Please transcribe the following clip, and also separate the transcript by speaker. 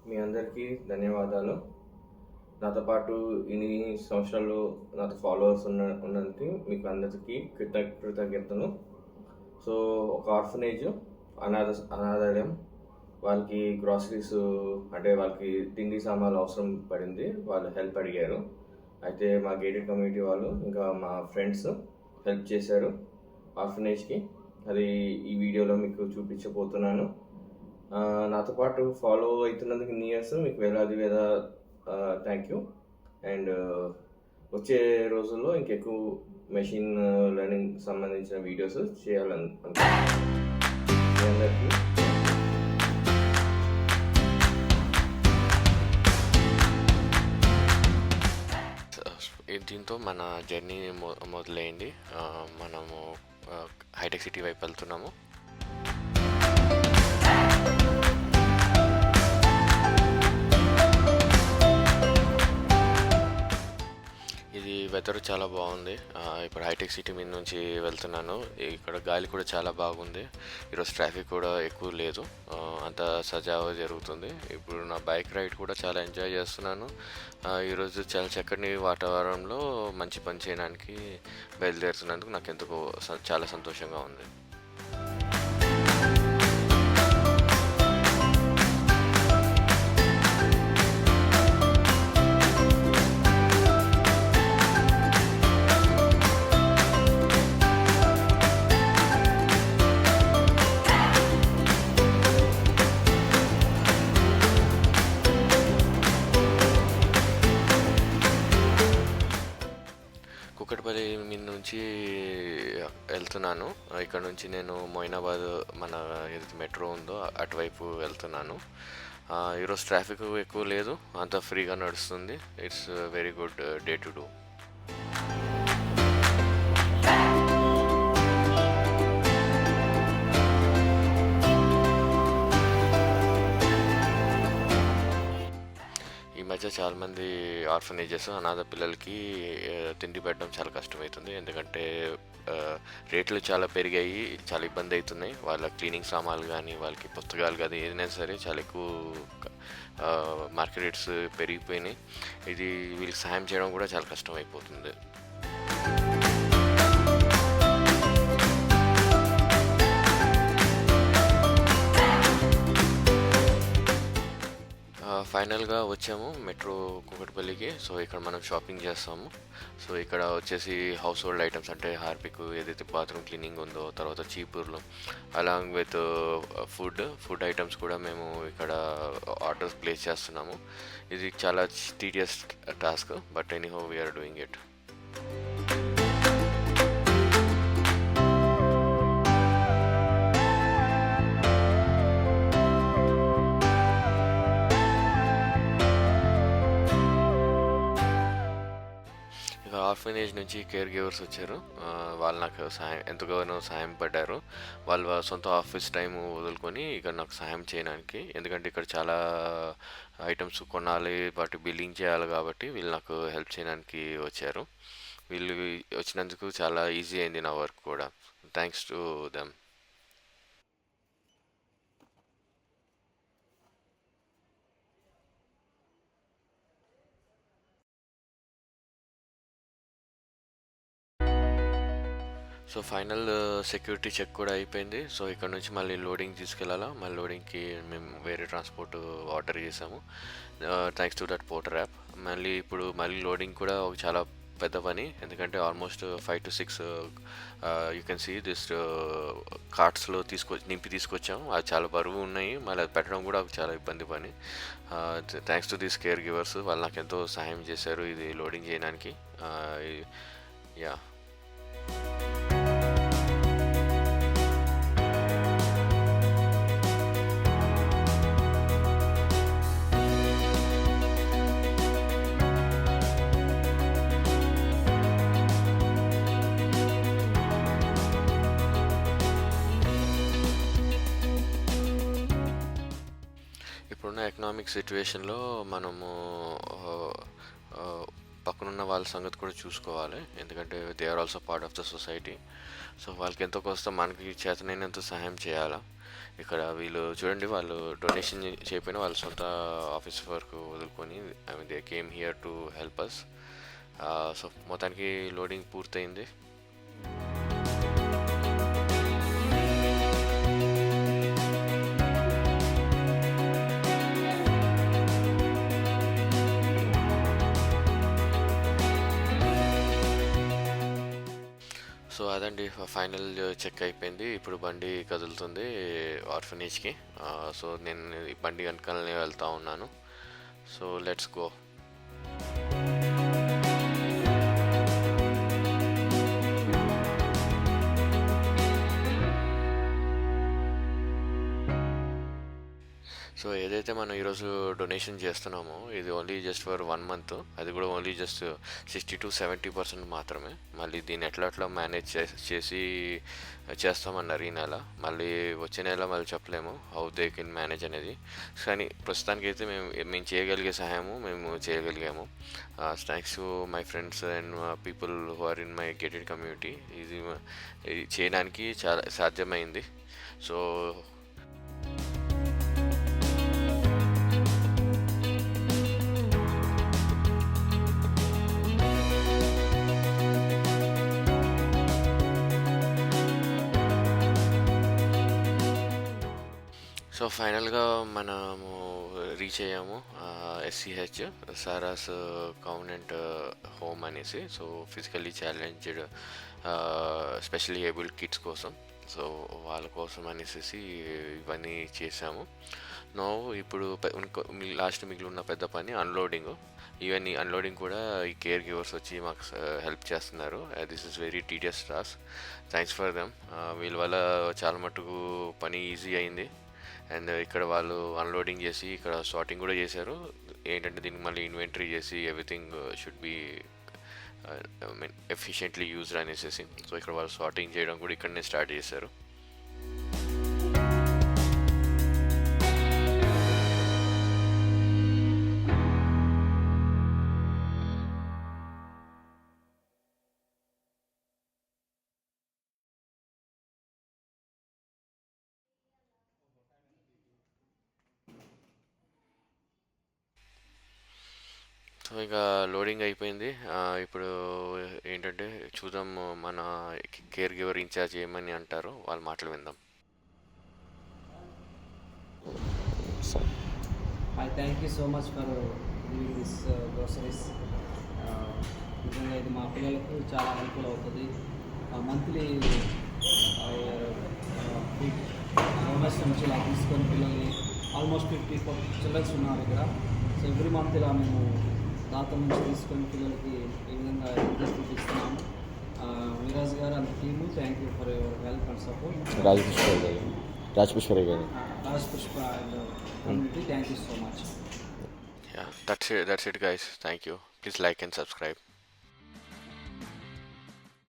Speaker 1: మీ అందరికీ ధన్యవాదాలు. నాతో పాటు ఇన్ని సంవత్సరాలు నాతో ఫాలోవర్స్ ఉన్నందుకు మీకు అందరికీ కృతజ్ఞతలు. సో ఒక ఆర్ఫనేజ్ అనాథాలయం వాళ్ళకి గ్రాసరీస్ అంటే వాళ్ళకి తిండి సామాన్లు అవసరం పడింది. వాళ్ళు హెల్ప్ అడిగారు. అయితే మా గేటెడ్ కమ్యూనిటీ వాళ్ళు ఇంకా మా ఫ్రెండ్స్ హెల్ప్ చేశారు ఆర్ఫనేజ్కి. అది ఈ వీడియోలో మీకు చూపించబోతున్నాను. నాతో పాటు ఫాలో అవుతున్నందుకు ఇన్ని ఇయర్స్ మీకు వేలాది థ్యాంక్ యూ. అండ్ వచ్చే రోజుల్లో ఇంకెక్కువ మెషిన్ లెర్నింగ్ సంబంధించిన వీడియోస్ చేయాలని అనుకుంటున్నాను. మీ అందరికీ
Speaker 2: దీంతో మన జర్నీ మొదలైంది. మనము హైటెక్ సిటీ వైపు వెళ్తున్నాము. ఇది వెదర్ చాలా బాగుంది. ఇప్పుడు హైటెక్ సిటీ మీద నుంచి వెళ్తున్నాను. ఇక్కడ గాలి కూడా చాలా బాగుంది. ఈరోజు ట్రాఫిక్ కూడా ఎక్కువ లేదు. అంతా సజావుగా జరుగుతుంది. ఇప్పుడు నా బైక్ రైడ్ కూడా చాలా ఎంజాయ్ చేస్తున్నాను. ఈరోజు చాలా చక్కని వాతావరణంలో మంచి పని చేయడానికి బయలుదేరుతున్నందుకు నాకు ఎందుకో చాలా సంతోషంగా ఉంది. కూకట్పల్లి మీద నుంచి వెళ్తున్నాను. ఇక్కడ నుంచి నేను మొయినాబాద్ మన ఏదైతే మెట్రో ఉందో అటువైపు వెళ్తున్నాను. ఈరోజు ట్రాఫిక్ ఎక్కువ లేదు. అంతా ఫ్రీగా నడుస్తుంది. It's very good day to do. ఈ మధ్య చాలామంది ఆర్ఫనేజెస్ అనాథ పిల్లలకి తిండి పెట్టడం చాలా కష్టమవుతుంది. ఎందుకంటే రేట్లు చాలా పెరిగాయి, చాలా ఇబ్బంది అవుతున్నాయి. వాళ్ళ క్లీనింగ్ సామాన్లు కానీ వాళ్ళకి పుస్తకాలు కానీ ఏదైనా సరే చాలా ఎక్కువ మార్కెట్ రేట్స్ పెరిగిపోయినాయి. ఇది వీళ్ళకి సహాయం చేయడం కూడా చాలా కష్టం అయిపోతుంది. ఫైనల్గా వచ్చాము మెట్రో కూకట్పల్లికి. సో ఇక్కడ మనం షాపింగ్ చేస్తాము. సో ఇక్కడ వచ్చేసి హౌస్ హోల్డ్ ఐటమ్స్ అంటే హార్పిక్ ఏదైతే బాత్రూమ్ క్లీనింగ్ ఉందో, తర్వాత చీపుర్లు, అలాంగ్ విత్ ఫుడ్ ఐటమ్స్ కూడా మేము ఇక్కడ ఆర్డర్స్ ప్లేస్ చేస్తున్నాము. ఇది చాలా tedious task, but anyhow we are doing it. Orphanage నుంచి కేర్ గివర్స్ వచ్చారు. వాళ్ళు నాకు ఎంతగానో సాయం పడ్డారు. వాళ్ళ సొంత ఆఫీస్ టైం వదులుకొని ఇక్కడ నాకు సాయం చేయడానికి. ఎందుకంటే ఇక్కడ చాలా ఐటమ్స్ కొనాలి, వాటి బిల్లింగ్ చేయాలి కాబట్టి వీళ్ళు నాకు హెల్ప్ చేయడానికి వచ్చారు. వీళ్ళు వచ్చినందుకు చాలా ఈజీ అయింది నా వర్క్ కూడా. Thanks to them. So final security check కూడా అయిపోయింది. సో ఇక్కడ నుంచి మళ్ళీ లోడింగ్ తీసుకెళ్ళాలా. మళ్ళీ లోడింగ్కి మేము వేరే ట్రాన్స్పోర్ట్ ఆర్డర్ చేసాము, thanks to that porter app. మళ్ళీ లోడింగ్ కూడా ఒక చాలా పెద్ద పని. ఎందుకంటే almost 5 to 6 you can see this కార్ట్స్లో నింపి తీసుకొచ్చాము. అది చాలా బరువు ఉన్నాయి. మళ్ళీ అది పెట్టడం కూడా చాలా ఇబ్బంది పని. Thanks to this care givers. వాళ్ళు నాకు ఎంతో సహాయం చేశారు ఇది లోడింగ్ చేయడానికి. యా ఇప్పుడున్న ఎకనామిక్ సిచ్యువేషన్లో మనము పక్కనున్న వాళ్ళ సంగతి కూడా చూసుకోవాలి. ఎందుకంటే they are also part of the society. So వాళ్ళకి ఎంతో కొంత మనకి చేతనైనంత సహాయం చేయాలా. ఇక్కడ వీళ్ళు చూడండి, వాళ్ళు డొనేషన్ చేయకపోయినా వాళ్ళ సొంత ఆఫీస్ వర్క్ వదులుకొని I mean they came here to help us. So మొత్తానికి లోడింగ్ పూర్తయింది. సో అదండి, ఫైనల్ చెక్ అయిపోయింది. ఇప్పుడు బండి కదులుతుంది ఆర్ఫనేజ్కి. సో నేను ఈ బండి వెనకాలనే వెళ్తూ ఉన్నాను. So let's go. సో ఏదైతే మనం ఈరోజు డొనేషన్ చేస్తున్నామో ఇది ఓన్లీ జస్ట్ ఫర్ 1 month. అది కూడా ఓన్లీ జస్ట్ 60-70% మాత్రమే. మళ్ళీ దీన్ని ఎట్లా మేనేజ్ చేసి చేస్తామన్నారు ఈ నెల. మళ్ళీ వచ్చే నెల మళ్ళీ చెప్పలేము హౌ దే కెన్ మేనేజ్ అనేది. కానీ ప్రస్తుతానికైతే మేము చేయగలిగే సహాయము మేము చేయగలిగాము. Thanks to my friends and people who are in my gated community. ఇది చేయడానికి చాలా సాధ్యమైంది. సో ఫైనల్గా మనము రీచ్ అయ్యాము SCH సారాస్ కౌనెంట్ హోమ్ అనేసి. So physically challenged specially abled kids కోసం. సో వాళ్ళ కోసం అనేసి ఇవన్నీ చేసాము. నో ఇప్పుడు లాస్ట్ మిగిలిన పెద్ద పని అన్లోడింగ్. ఈవెన్ ఈ అన్లోడింగ్ కూడా ఈ కేర్ గివర్స్ వచ్చి మాకు హెల్ప్ చేస్తున్నారు. This is very tedious task. Thanks for them. వీళ్ళ వల్ల చాలా మటుకు పని ఈజీ అయింది. అండ్ ఇక్కడ వాళ్ళు అన్లోడింగ్ చేసి ఇక్కడ సార్టింగ్ కూడా చేశారు. ఏంటంటే దీనికి మళ్ళీ ఇన్వెంటరీ చేసి everything should be efficiently used అనేసి. సో ఇక్కడ వాళ్ళు సార్టింగ్ చేయడం కూడా ఇక్కడనే స్టార్ట్ చేశారు. సో ఇక లోడింగ్ అయిపోయింది. ఇప్పుడు ఏంటంటే చూద్దాం మన కేర్ గివర్ ఇన్ఛార్జ్ ఏమని అంటారో వాళ్ళ మాటలు విందాం.
Speaker 3: I thank you so much for giving this groceries. నిజంగా ఇది మా పిల్లలకు చాలా హెల్ప్ఫుల్ అవుతుంది. మంత్లీ గవర్నమెంట్ నుంచి ఇలా తీసుకొని పిల్లల్ని ఆల్మోస్ట్ 54 చిల్డ్రన్స్ ఉన్నారు ఇక్కడ. సో ఎవ్రీ మంత్ ఇలా మేము దాత నుంచి తీసుకొని పిల్లలకి ఈ విధంగా ఫుడ్ ఇస్తున్నాము. విరాజ్ గారు and team thank you for your help and support.
Speaker 1: Raj Pushpa
Speaker 3: and community thank you so much.
Speaker 2: Yeah, that's it guys. Thank you. Please like and subscribe.